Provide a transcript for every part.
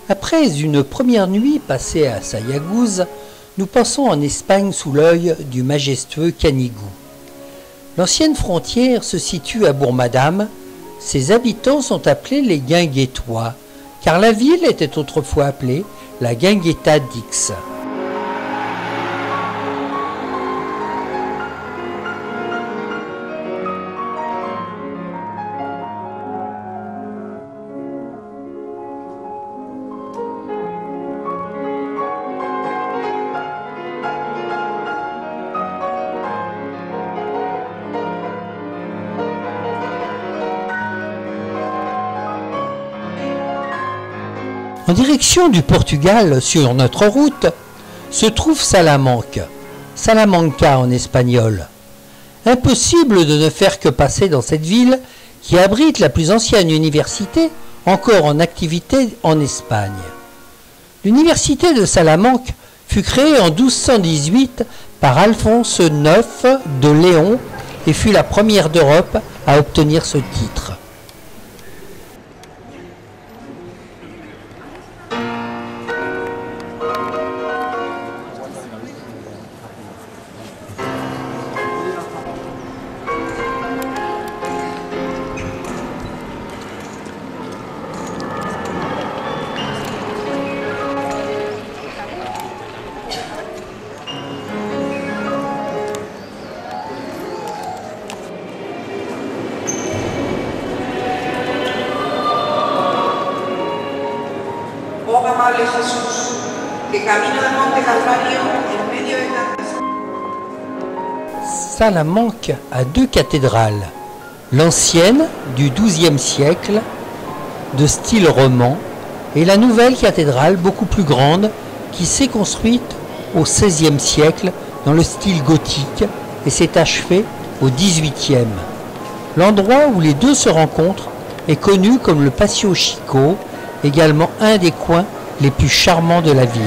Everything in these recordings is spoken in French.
Après une première nuit passée à Sayagouz, nous passons en Espagne sous l'œil du majestueux Canigou. L'ancienne frontière se situe à Bourg-Madame. Ses habitants sont appelés les Guinguettois, car la ville était autrefois appelée la Guingueta d'Ix. En direction du Portugal, sur notre route, se trouve Salamanque, Salamanca en espagnol. Impossible de ne faire que passer dans cette ville qui abrite la plus ancienne université encore en activité en Espagne. L'université de Salamanque fut créée en 1218 par Alphonse IX de Léon et fut la première d'Europe à obtenir ce titre. Oh amable Jesús, que camino del monte Calvario en medio de tantas... Salamanque a deux cathédrales, l'ancienne du XIIe siècle, de style roman, et la nouvelle cathédrale beaucoup plus grande qui s'est construite au XVIe siècle dans le style gothique et s'est achevée au XVIIIe. L'endroit où les deux se rencontrent est connu comme le Patio Chico, également un des coins les plus charmants de la ville.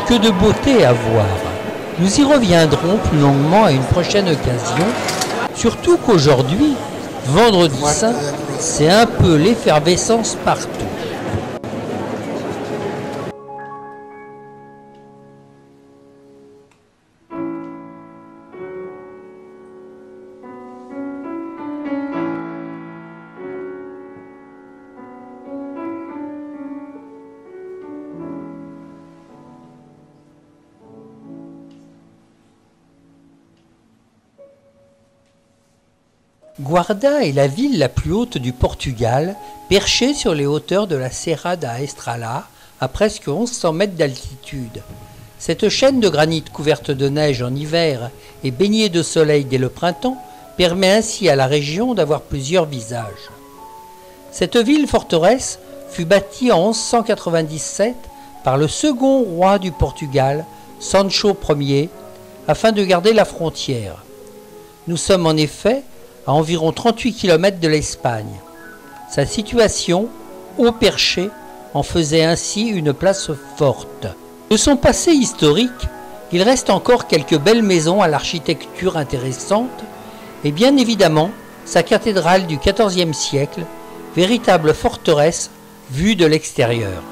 Que de beauté à voir! Nous y reviendrons plus longuement à une prochaine occasion, surtout qu'aujourd'hui, Vendredi Saint, c'est un peu l'effervescence partout. Guarda est la ville la plus haute du Portugal, perchée sur les hauteurs de la Serra da Estrela, à presque 1100 mètres d'altitude. Cette chaîne de granit couverte de neige en hiver et baignée de soleil dès le printemps permet ainsi à la région d'avoir plusieurs visages. Cette ville-forteresse fut bâtie en 1197 par le second roi du Portugal, Sancho Ier, afin de garder la frontière. Nous sommes en effet à environ 38 km de l'Espagne. Sa situation, haut perché, en faisait ainsi une place forte. De son passé historique, il reste encore quelques belles maisons à l'architecture intéressante et bien évidemment sa cathédrale du XIVe siècle, véritable forteresse vue de l'extérieur.